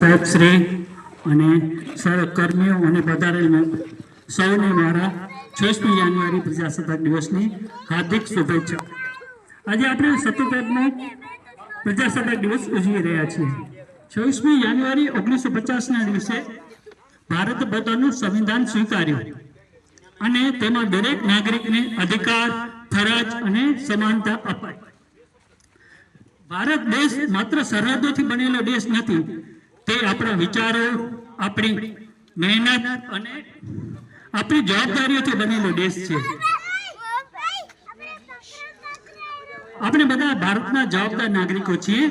साहेब श्री અને સહકર્મીઓ અને પધારેલ સૌને મારા 26મી જાન્યુઆરી પ્રજાસત્તાક દિવસની હાર્દિક શુભેચ્છા। આજે આપણે 77મો પ્રજાસત્તાક દિવસ ઉજવી રહ્યા છીએ। 26મી જાન્યુઆરી 1950ના દિવસે ભારત પોતાનું સંવિધાન સ્વીકાર્યું અને તેમાં દરેક નાગરિકને અધિકાર, ફરજ અને સમાનતા અપાઈ। ભારત દેશ માત્ર સરહદોથી બનેલો દેશ નથી, તે આપણા વિચારો, આપણી મહેનત અને આપણી જવાબદારીઓથી બનેલો દેશ છે। આપણે બધા ભારતના જવાબદાર નાગરિકો છીએ।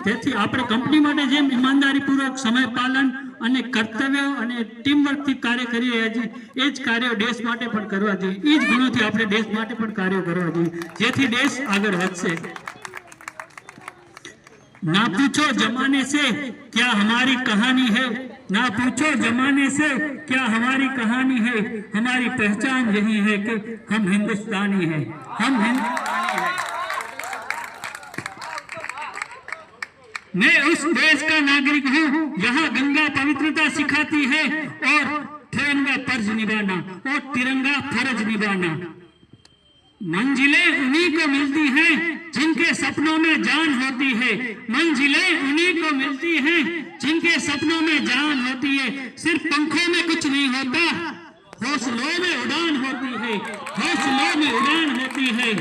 તેથી આપણે કંપની માટે જેમ ઈમાનદારીપૂર્વક સમય પાલન અને કર્તવ્ય અને ટીમવર્કથી કાર્ય કરી રહ્યા છીએ, એ જ કાર્યો દેશ માટે પણ કરવા જોઈએ। એ જ ગુણોથી આપણે દેશ માટે પણ કાર્યો કરવા જોઈએ, જેથી દેશ આગળ વધશે। ना पूछो जमाने से क्या हमारी कहानी है, ना पूछो जमाने से क्या हमारी कहानी है, हमारी पहचान यही है कि हम हिंदुस्तानी हैं, हम हिंदुस्तानी हैं। मैं उस देश का नागरिक हूँ यहाँ गंगा पवित्रता सिखाती है और तिरंगा फर्ज निभाना, और तिरंगा फर्ज निभाना। मंजिलें उन्हीं को मिलती हैं जिनके सपनों में जान होती है, मंजिलें उन्हीं को मिलती हैं जिनके सपनों में जान होती है। सिर्फ पंखों में कुछ नहीं होता, हौसलों में उड़ान होती है, हौसलों में उड़ान होती है।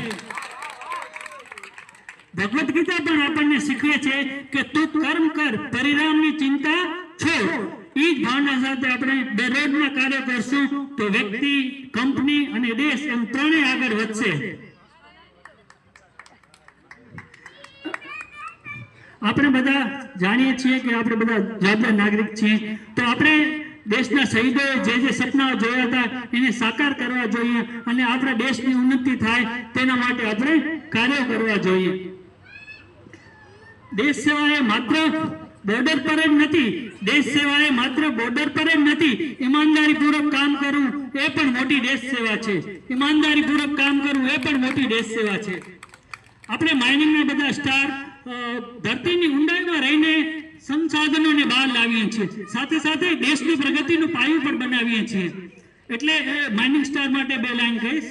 भगवत गीता पण આપણને શીખવે છે કે તું કર્મ કર, પરિણામની ચિંતા છોડ। એ જ ભાવના સાથે આપણે દરરોજના કાર્ય કરશું તો વ્યક્તિ, કંપની અને દેશ એમ ત્રણેય આગળ વધશે। આપણે બધા જાણીએ છીએ કે આપણે બધા જવાબદાર નાગરિક છીએ, તો આપણે દેશના શહીદોએ જે જે સપનાઓ જોયા હતા એને સાકાર કરવા જોઈએ અને આપણા દેશની ઉન્નતિ થાય તેના માટે આપણે કાર્યો કરવા જોઈએ। देश सेवा ए मात्र बॉर्डर पर ज नहीं, देश सेवा ए मात्र बॉर्डर पर ज नहीं, ईमानदारी पूर्वक काम करूं ए पण मोटी देश सेवा छे। ईमानदारी पूर्वक काम करूं ए पण मोटी देश सेवा छे। आपणे माइनिंग ना बधा स्टार धरतीनी ઊંડાઈમાં રહીને સંસાધનોને બહાર લાવીએ છીએ, સાથે સાથે દેશની પ્રગતિનું પાયું પણ બનાવીએ છીએ। એટલે માઇનિંગ સ્ટાર માટે બે લાઈન કહીશ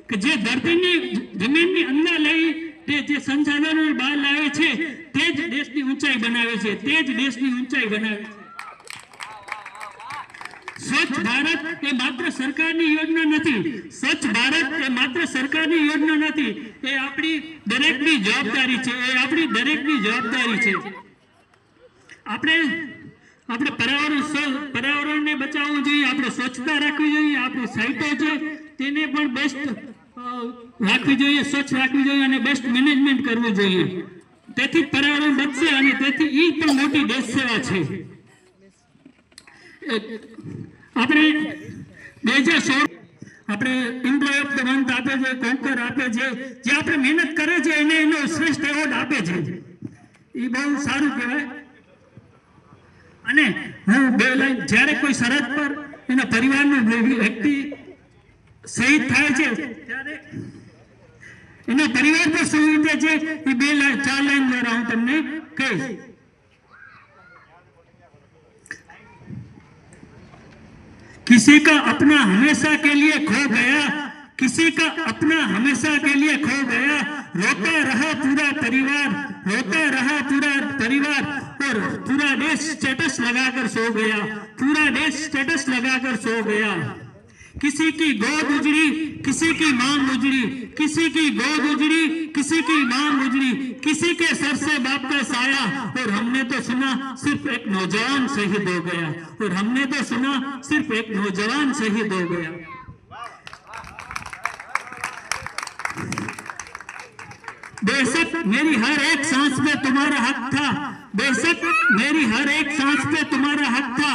કે જે ધરતીની જમીનની અંદર લઈ તે જે સંસાધનો બહાર લાવે છે તે જ દેશની ઊંચાઈ બનાવે છે, તે જ દેશની ઊંચાઈ બનાવે છે। સ્વચ્છ ભારત એ માત્ર સરકારની યોજના નથી, સ્વચ્છ ભારત એ માત્ર સરકારની યોજના નથી, એ આપણી દરેકની જવાબદારી છે, એ આપણી દરેકની જવાબદારી છે। આપણે પર્યાવરણને બચાવવું જોઈએ, આપણે સ્વચ્છતા રાખવી જોઈએ, આપણી સાઇટો છે તેને પણ બેસ્ટ રાખવી જોઈએ, સ્વચ્છ રાખવી જોઈએ અને બેસ્ટ મેનેજમેન્ટ કરવું જોઈએ। તેથી પર્યાવરણ બચશે અને તેથી એ પણ મોટી દેશ સેવા છે। આપણે 2016 આપણે એમ્પ્લોય ઓફ ધ મંથ આપે છે, કોન્કર આપે છે, જે આપણે મહેનત કરે છે એને એનો શ્રેષ્ઠ એવોર્ડ આપે છે। એ બહુ સારું કહેવાય। અને હું બે લાઈન, જ્યારે કોઈ સરહદ પર એના પરિવારનો વ્યક્તિ શહીદ થાય છે ત્યારે એના પરિવાર પર શું વીતે છે એ બે લાઈન, ચાર લાઈન દ્વારા હું તમને કહીશ। किसी का अपना हमेशा के लिए खो गया, किसी का अपना हमेशा के लिए खो गया, रोता रहा पूरा परिवार, रोता रहा पूरा परिवार, और पूरा देश स्टेटस लगाकर सो गया, पूरा देश स्टेटस लगाकर सो गया। किसी की गोद उजड़ी, किसी की मांग उजड़ी, किसी की गोद उजड़ी, किसी की मांग उजड़ी, किसी के सर से बाप का साया, और हमने तो सुना सिर्फ एक नौजवान शहीद हो गया, और हमने तो सुना सिर्फ एक नौजवान शहीद हो गया। बेशक मेरी हर एक सांस में तुम्हारा हक था, बेशक मेरी हर एक सांस पे तुम्हारा हक था,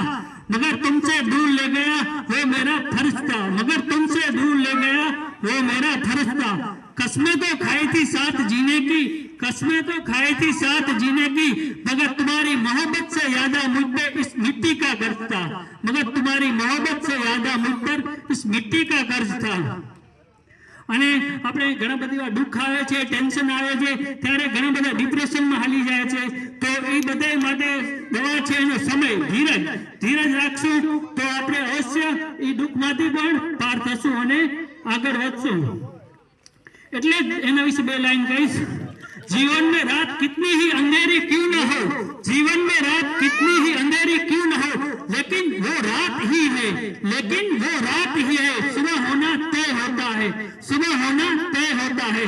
मगर तुमसे दूर ले गया वो मेरा फर्ज था, मगर तुमसे दूर ले गया वो मेरा फर्ज था। कसमें तो खाई थी साथ जीने की, कसमें तो खाई थी साथ जीने की, मगर तुम्हारी मोहब्बत से ज्यादा मुझ पे इस मिट्टी का कर्ज था, मगर तुम्हारी मोहब्बत से ज्यादा मुझ पर इस मिट्टी का कर्ज था। અને આપણે ઘણા બધા દુઃખ આવે છે, ટેન્શન આવે છે, ત્યારે ઘણા બધા ડિપ્રેશનમાં હાલી જાય છે. તો એ બધા માટે દવા છે એનો સમય, ધીરજ રાખશું તો આપણે અવશ્ય એ દુઃખમાંથી પણ પાર થશું અને આગળ વધશું. એટલે જ એના વિશે બે લાઈન કહીશ. जीवन में रात कितनी ही अंधेरी क्यों न हो, जीवन में रात कितनी ही अंधेरी क्यों न हो, लेकिन वो रात ही है, लेकिन वो रात ही है. सुबह होना तय होता है, सुबह होना तय होता है.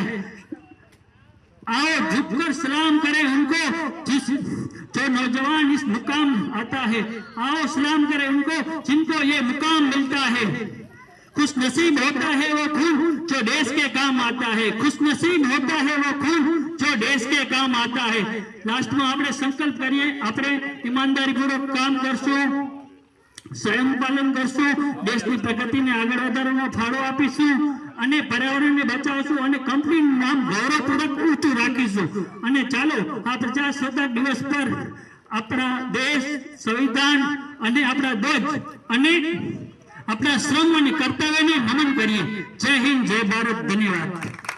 आओ झुककर सलाम करें उनको जिस जो नौजवान इस मुकाम आता है. आओ सलाम करें उनको जिनको ये मुकाम मिलता है. खुश नसीब होता है वो खून जो देश के काम आता है, खुश नसीब होता है वो खून जो देश के काम आता है. लास्ट में આપણે સંકલ્પ કરીએ, આપણે ઈમાનદારીપૂર્વક કામ કરશું, સ્વયં પાલન કરશું, દેશની પ્રગતિને આગળ વધારવામાં ફાળો આપીશું અને પર્યાવરણને બચાવશું અને કંપનીનું નામ ગૌરવપૂર્વક ઊંચું રાખીશું. અને ચાલો આ પ્રજાસત્તાક દિવસ પર આપણા દેશ, સંવિધાન અને આપણા ધ્વજ અને अपना श्रम और कर्तव्य ने नमन करिए. जय हिंद, जय भारत, धन्यवाद.